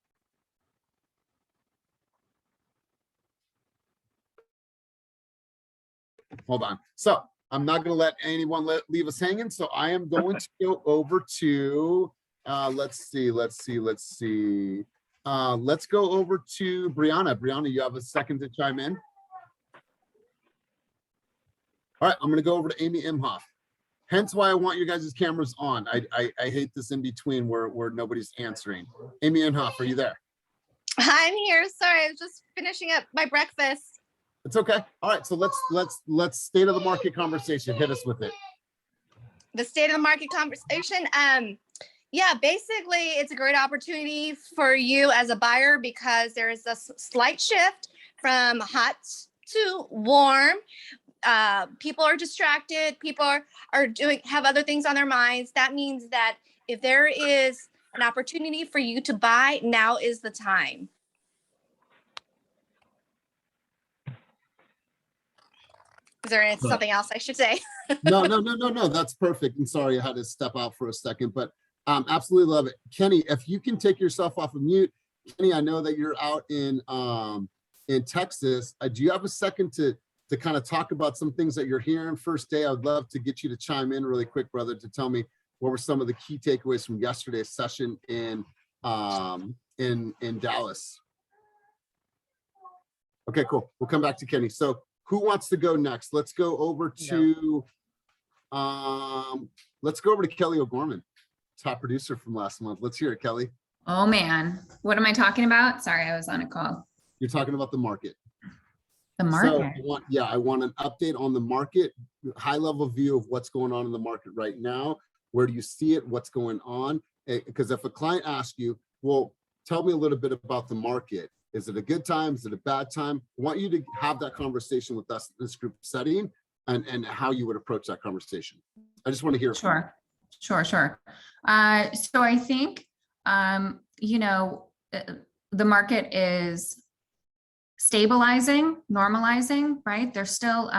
S1: Hold on. So I'm not going to let anyone leave us hanging. So I am going to go over to, let's go over to Brianna. Brianna, you have a second to chime in? All right, I'm going to go over to Amy Imhoff. Hence why I want you guys' cameras on. I hate this in between where nobody's answering. Amy Imhoff, are you there?
S15: I'm here. Sorry, I was just finishing up my breakfast.
S1: It's okay. All right, so let's state of the market conversation. Hit us with it.
S15: The state of the market conversation. Yeah, basically, it's a great opportunity for you as a buyer because there is a slight shift from hot to warm. people are distracted, people are have other things on their minds. That means that if there is an opportunity for you to buy, now is the time. Is there something else I should say?
S1: No. That's perfect. I'm sorry I had to step out for a second, but absolutely love it. Kenny, if you can take yourself off of mute. Kenny, I know that you're out in Texas. Do you have a second to kind of talk about some things that you're hearing first day? I'd love to get you to chime in really quick, brother, to tell me what were some of the key takeaways from yesterday's session in Dallas. Okay, cool. We'll come back to Kenny. So who wants to go next? Let's go over to Kelly O'Gorman, top producer from last month. Let's hear it, Kelly.
S16: Oh man, what am I talking about? Sorry, I was on a call.
S1: You're talking about the market.
S16: The market.
S1: So I want an update on the market, high level view of what's going on in the market right now. Where do you see it? What's going on? Because if a client asks you, well, tell me a little bit about the market. Is it a good time? Is it a bad time? I want you to have that conversation with us in this group setting and how you would approach that conversation. I just want to hear it.
S16: Sure. So I think, the market is stabilizing, normalizing, right? There's still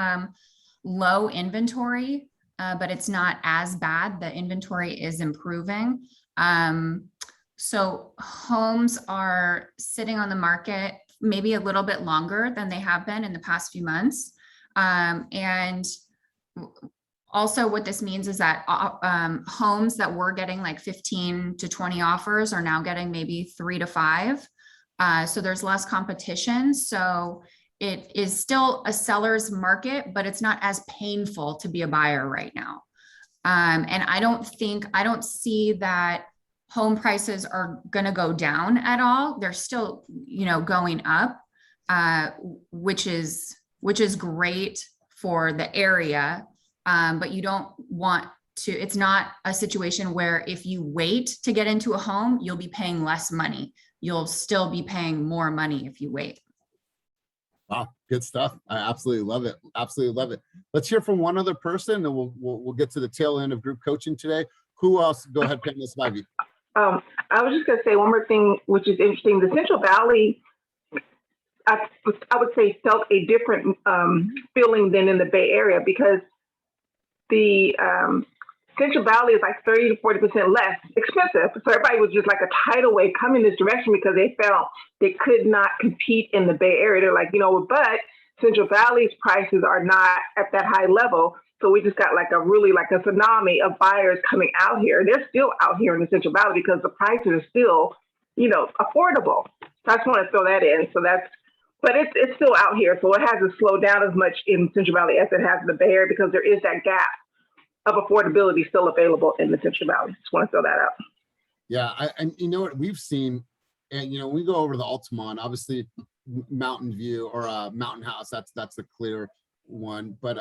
S16: low inventory, but it's not as bad. The inventory is improving. So homes are sitting on the market maybe a little bit longer than they have been in the past few months. And also what this means is that homes that were getting like 15 to 20 offers are now getting maybe 3 to 5. So there's less competition. So it is still a seller's market, but it's not as painful to be a buyer right now. And I don't see that home prices are going to go down at all. They're still, going up, which is great for the area. But you don't want to, it's not a situation where if you wait to get into a home, you'll be paying less money. You'll still be paying more money if you wait.
S1: Wow, good stuff. I absolutely love it. Absolutely love it. Let's hear from one other person and we'll get to the tail end of group coaching today. Who else? Go ahead, Miss Ivy.
S4: I was just going to say one more thing, which is interesting. The Central Valley, I would say, felt a different feeling than in the Bay Area because the Central Valley is like 30 to 40% less expensive. So everybody was just like a tidal wave coming this direction because they felt they could not compete in the Bay Area. They're like, but Central Valley's prices are not at that high level. So we just got like a tsunami of buyers coming out here. They're still out here in the Central Valley because the prices are still, affordable. So I just want to throw that in. So but it's still out here. So it hasn't slowed down as much in Central Valley as it has in the Bay Area because there is that gap of affordability still available in the Central Valley. Just want to throw that out.
S1: Yeah, and you know what we've seen, and we go over to the Altamont, obviously Mountain View or Mountain House. That's the clear one. But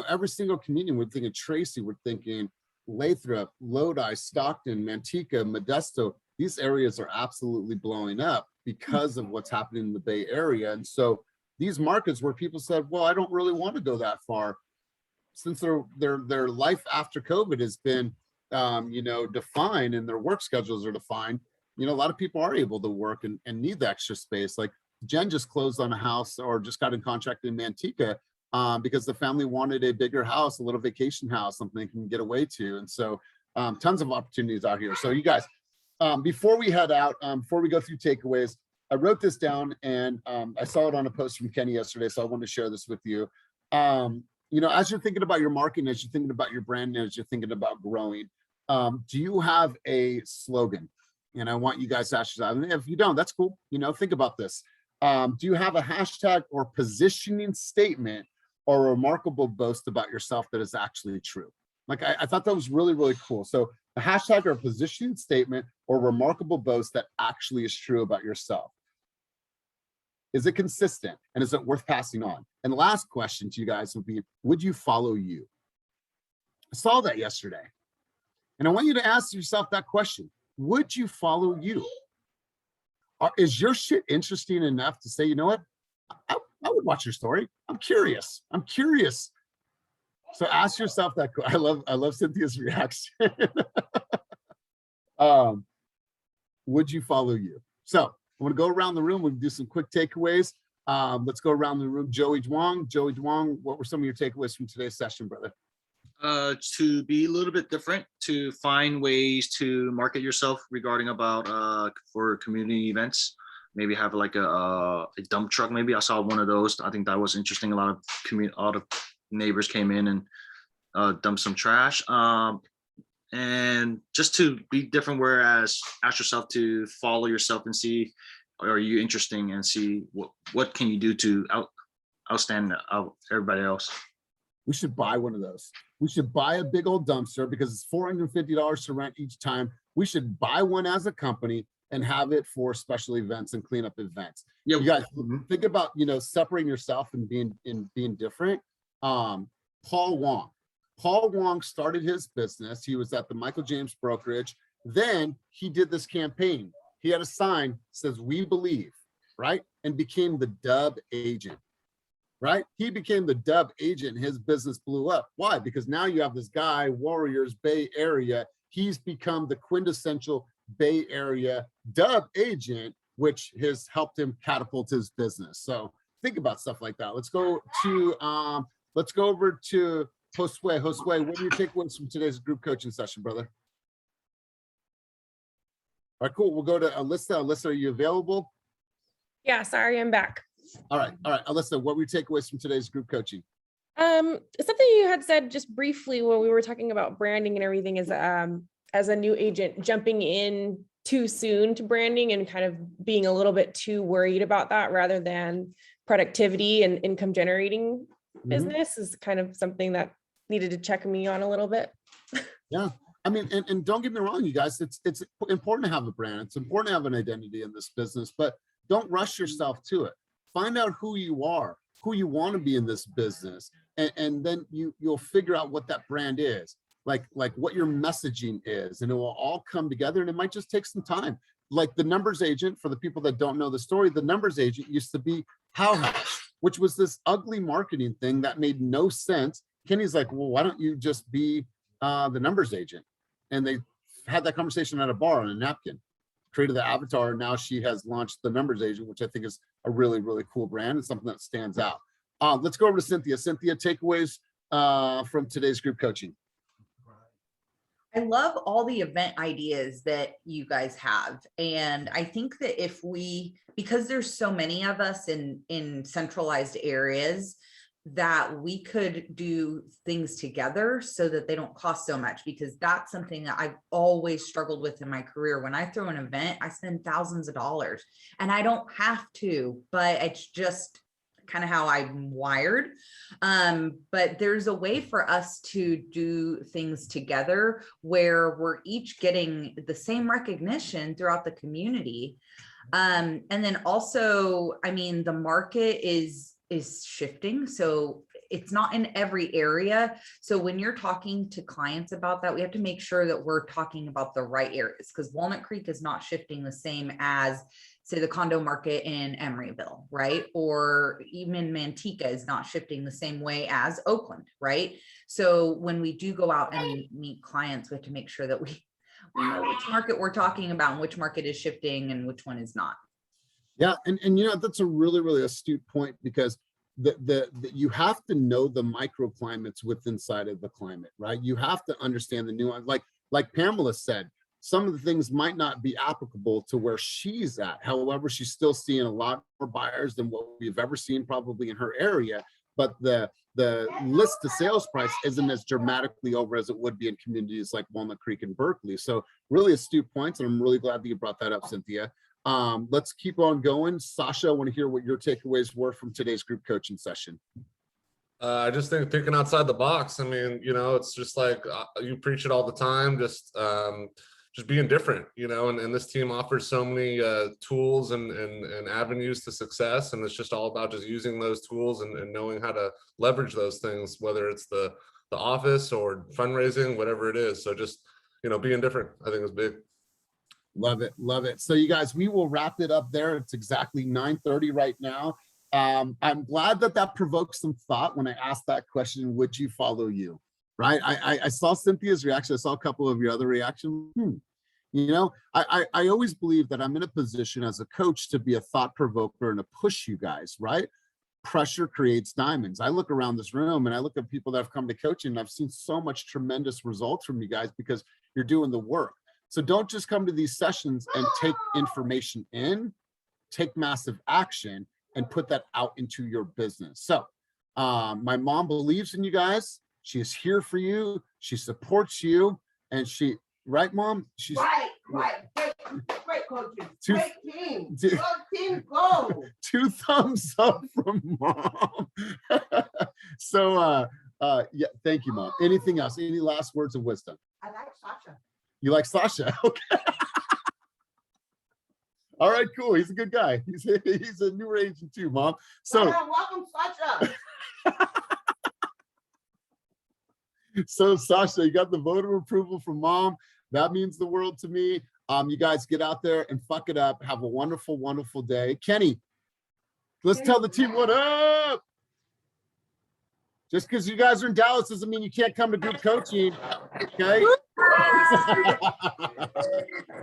S1: every single community, we're thinking Tracy, we're thinking Lathrop, Lodi, Stockton, Manteca, Modesto. These areas are absolutely blowing up because of what's happening in the Bay Area. And so these markets where people said, well, I don't really want to go that far, since their life after COVID has been defined and their work schedules are defined, a lot of people are able to work and need the extra space. Like Jen just closed on a house or just got in contract in Manteca because the family wanted a bigger house, a little vacation house, something they can get away to. And so tons of opportunities out here. So you guys, before we head out, before we go through takeaways, I wrote this down and I saw it on a post from Kenny yesterday. So I wanted to share this with you. As you're thinking about your marketing, as you're thinking about your brand, as you're thinking about growing, do you have a slogan? And I want you guys to ask yourself, and if you don't, that's cool. Think about this. Do you have a hashtag or positioning statement or a remarkable boast about yourself that is actually true? Like, I thought that was really, really cool. So a hashtag or a positioning statement or remarkable boast that actually is true about yourself. Is it consistent? And is it worth passing on? And the last question to you guys would be, would you follow you? I saw that yesterday. And I want you to ask yourself that question. Would you follow you? Is your shit interesting enough to say, you know what? I would watch your story. I'm curious. I'm curious So ask yourself that. I love Cynthia's reaction. Would you follow you? So I'm going to go around the room. We'll do some quick takeaways. Let's go around the room. Joey Duong, what were some of your takeaways from today's session, brother?
S17: To be a little bit different, to find ways to market yourself regarding about for community events. Maybe have like a dump truck. Maybe I saw one of those. I think that was interesting. A lot of neighbors came in and dumped some trash. And just to be different, whereas ask yourself to follow yourself and see, are you interesting, and see what can you do to outstand everybody else.
S1: We should buy one of those. We should buy a big old dumpster because it's $450 to rent each time. We should buy one as a company and have it for special events and cleanup events. Yeah, you guys think about, separating yourself and being different. Paul Wong started his business. He was at the Michael James brokerage. Then he did this campaign. He had a sign that says, "We believe," right? And became the Dub agent, right? He became the Dub agent. His business blew up. Why? Because now you have this guy, Warriors, Bay Area. He's become the quintessential Bay Area Dub agent, which has helped him catapult his business. So think about stuff like that. Let's go over to Josue. Josue, what are your takeaways from today's group coaching session, brother? All right, cool. We'll go to Alyssa. Alyssa, are you available?
S18: Yeah, sorry, I'm back.
S1: All right. Alyssa, what were your takeaways from today's group coaching?
S18: Something you had said just briefly when we were talking about branding and everything is as a new agent, jumping in too soon to branding and kind of being a little bit too worried about that rather than productivity and income generating business is kind of something that needed to check me on a little bit.
S1: Yeah. I mean, and don't get me wrong, you guys, it's important to have a brand. It's important to have an identity in this business, but don't rush yourself to it. Find out who you are, who you want to be in this business. And then you'll figure out what that brand is, like what your messaging is, and it will all come together, and it might just take some time. Like the numbers agent, for the people that don't know the story, the numbers agent used to be How House, which was this ugly marketing thing that made no sense. Kenny's like, well, why don't you just be the numbers agent? And they had that conversation at a bar on a napkin, created the avatar. And now she has launched the numbers agent, which I think is a really, really cool brand and something that stands out. Let's go over to Cynthia. Cynthia, takeaways from today's group coaching.
S2: I love all the event ideas that you guys have. And I think that because there's so many of us in centralized areas, that we could do things together so that they don't cost so much, because that's something that I've always struggled with in my career. When I throw an event, I spend thousands of dollars and I don't have to, but it's just kind of how I'm wired. But there's a way for us to do things together where we're each getting the same recognition throughout the community. And then also, I mean, the market is shifting. So it's not in every area. So when you're talking to clients about that, we have to make sure that we're talking about the right areas, because Walnut Creek is not shifting the same as, say, the condo market in Emeryville, right? Or even Manteca is not shifting the same way as Oakland, right? So when we do go out and meet clients, we have to make sure that we know which market we're talking about and which market is shifting and which one is not.
S1: Yeah, and that's a really, really astute point, because you have to know the microclimates within inside of the climate, right? You have to understand the nuance. Like Pamela said, some of the things might not be applicable to where she's at. However, she's still seeing a lot more buyers than what we've ever seen probably in her area. But the list to sales price isn't as dramatically over as it would be in communities like Walnut Creek and Berkeley. So really astute points, and I'm really glad that you brought that up, Cynthia. Let's keep on going. Sasha, I want to hear what your takeaways were from today's group coaching session.
S11: I just think thinking outside the box. I mean, it's just like you preach it all the time, just being different, and this team offers so many tools and avenues to success. And it's just all about just using those tools and knowing how to leverage those things, whether it's the office or fundraising, whatever it is. So just, being different, I think is big.
S1: Love it. Love it. So you guys, we will wrap it up there. It's exactly 9:30 right now. I'm glad that that provoked some thought when I asked that question, would you follow you? Right? I saw Cynthia's reaction. I saw a couple of your other reactions. You know, I always believe that I'm in a position as a coach to be a thought provoker and to push you guys, right? Pressure creates diamonds. I look around this room and I look at people that have come to coaching, and I've seen so much tremendous results from you guys because you're doing the work. So don't just come to these sessions and take information in, take massive action and put that out into your business. So my mom believes in you guys. She is here for you. She supports you. And she, right, Mom? She's
S19: right. Great coaches. Great team. Go team, go.
S1: 2 thumbs up from Mom. So yeah, thank you, Mom. Anything else? Any last words of wisdom?
S19: I like Sasha.
S1: You like Sasha? Okay. All right, cool. He's a good guy. He's a newer agent too, Mom. So
S19: welcome, Sasha.
S1: So Sasha, you got the voter approval from Mom. That means the world to me. You guys get out there and fuck it up. Have a wonderful, wonderful day. Kenny, let's tell the team what up. Just because you guys are in Dallas doesn't mean you can't come to group coaching. Okay.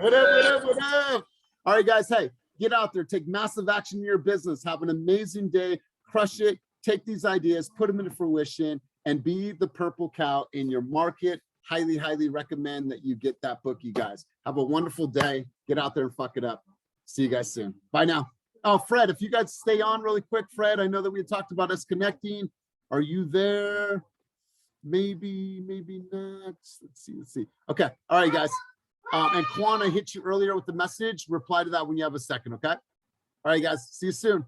S1: What up? All right, guys. Hey, get out there, take massive action in your business. Have an amazing day. Crush it. Take these ideas, put them into fruition, and be the purple cow in your market. Highly, highly recommend that you get that book, you guys. Have a wonderful day. Get out there and fuck it up. See you guys soon. Bye now. Oh, Fred, if you guys stay on really quick, Fred, I know that we had talked about us connecting. Are you there? Maybe, maybe not. Let's see. Okay. All right, guys. And Kwana hit you earlier with the message. Reply to that when you have a second, okay? All right, guys. See you soon.